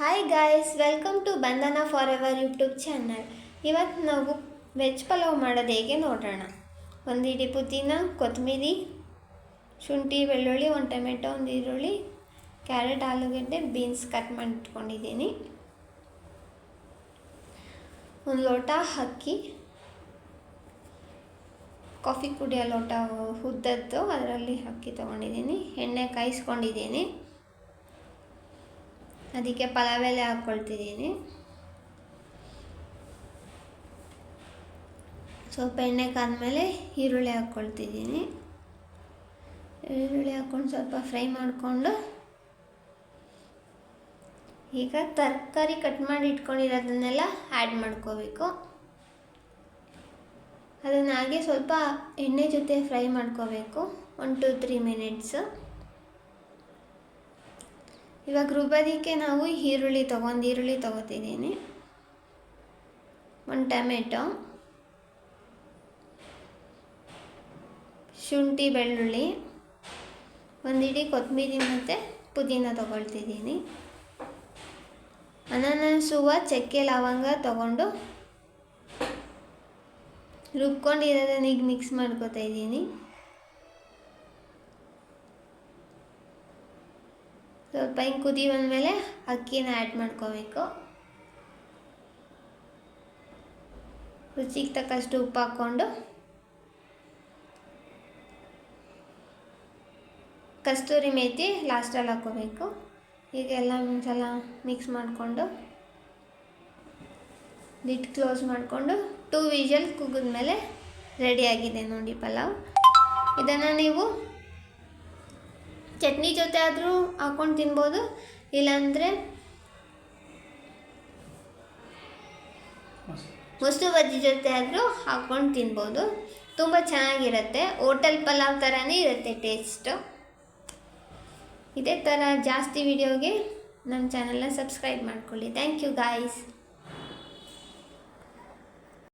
Hi guys, welcome to ಬಂಧನ for ever YouTube channel. ಇವತ್ತು ನಾವು ವೆಜ್ ಪಲಾವ್ ಮಾಡೋದು ಹೇಗೆ ನೋಡೋಣ. ಒಂದು ಇಡೀ ಪುದೀನ, ಕೊತ್ತಂಬರಿ, ಶುಂಠಿ, ಬೆಳ್ಳುಳ್ಳಿ, ಒಂದು ಟೊಮೆಟೊ, ಒಂದು ಈರುಳ್ಳಿ, ಕ್ಯಾರೆಟ್, ಆಲೂಗಡ್ಡೆ, ಬೀನ್ಸ್ ಕಟ್ ಮಾಡಿ ಇಟ್ಕೊಂಡಿದ್ದೀನಿ. ಒಂದು ಲೋಟ ಅಕ್ಕಿ, ಕಾಫಿ ಕುಡಿಯೋ ಲೋಟ ಉದ್ದದ್ದು, ಅದರಲ್ಲಿ ಅಕ್ಕಿ ತೊಗೊಂಡಿದ್ದೀನಿ. ಎಣ್ಣೆ ಕಾಯಿಸ್ಕೊಂಡಿದ್ದೀನಿ, ಅದಕ್ಕೆ ಪಲಾವ್ ಎಲೆ ಹಾಕ್ಕೊಳ್ತಿದ್ದೀನಿ. ಸ್ವಲ್ಪ ಎಣ್ಣೆ ಕಾದ್ಮೇಲೆ ಈರುಳ್ಳಿ ಹಾಕ್ಕೊಳ್ತಿದ್ದೀನಿ. ಈರುಳ್ಳಿ ಹಾಕ್ಕೊಂಡು ಸ್ವಲ್ಪ ಫ್ರೈ ಮಾಡಿಕೊಂಡು ಈಗ ತರಕಾರಿ ಕಟ್ ಮಾಡಿ ಇಟ್ಕೊಂಡಿರೋದನ್ನೆಲ್ಲ ಆ್ಯಡ್ ಮಾಡ್ಕೋಬೇಕು. ಅದನ್ನು ಹಾಗೆ ಸ್ವಲ್ಪ ಎಣ್ಣೆ ಜೊತೆ ಫ್ರೈ ಮಾಡ್ಕೋಬೇಕು, 1-3 ಮಿನಿಟ್ಸು. ಇವಾಗ ರುಬ್ಬೋದಕ್ಕೆ ನಾವು ಈರುಳ್ಳಿ ತೊಗೋತಿದ್ದೀನಿ, ಒಂದು ಟೊಮೆಟೊ, ಶುಂಠಿ, ಬೆಳ್ಳುಳ್ಳಿ, ಒಂದು ಇಡೀ ಕೊತ್ತಂಬರಿ ಮತ್ತು ಪುದೀನ ತೊಗೊಳ್ತಿದ್ದೀನಿ. ಅನಾನಸ್ ಹೂವು, ಚಕ್ಕೆ, ಲವಂಗ ತೊಗೊಂಡು ರುಬ್ಕೊಂಡಿರೋದನ್ನ ಈಗ ಮಿಕ್ಸ್ ಮಾಡ್ಕೊತಾ ಇದ್ದೀನಿ. ಸ್ವಲ್ಪ ಹಿಂಗೆ ಕುದಿ ಬಂದಮೇಲೆ ಅಕ್ಕಿನ ಆ್ಯಡ್ ಮಾಡ್ಕೋಬೇಕು. ರುಚಿಗೆ ತಕ್ಕಷ್ಟು ಉಪ್ಪು ಹಾಕ್ಕೊಂಡು ಕಸ್ತೂರಿ ಮೇಥಿ ಲಾಸ್ಟಲ್ಲಿ ಹಾಕ್ಕೋಬೇಕು. ಹೀಗೆಲ್ಲ ಒಂದ್ಸಲ ಮಿಕ್ಸ್ ಮಾಡಿಕೊಂಡು ಲಿಡ್ ಕ್ಲೋಸ್ ಮಾಡಿಕೊಂಡು 2 ವಿಷಲ್ ಕೂಗಿದ್ಮೇಲೆ ರೆಡಿಯಾಗಿದೆ ನೋಡಿ ಪಲಾವ್. ಇದನ್ನು ನೀವು ಚಟ್ನಿ ಜೊತೆ ಆದರೂ ಹಾಕ್ಕೊಂಡು ತಿನ್ಬೋದು, ಇಲ್ಲಾಂದರೆ ಮೊಸರು ಬಜ್ಜಿ ಜೊತೆ ಆದರೂ ಹಾಕ್ಕೊಂಡು ತಿನ್ಬೋದು. ತುಂಬ ಚೆನ್ನಾಗಿರುತ್ತೆ, ಹೋಟೆಲ್ ಪಲಾವ್ ಥರನೇ ಇರುತ್ತೆ ಟೇಸ್ಟು. ಇದೇ ಥರ ಜಾಸ್ತಿ ವಿಡಿಯೋಗೆ ನಮ್ಮ ಚಾನಲ್ನ ಸಬ್ಸ್ಕ್ರೈಬ್ ಮಾಡ್ಕೊಳ್ಳಿ. Thank you guys.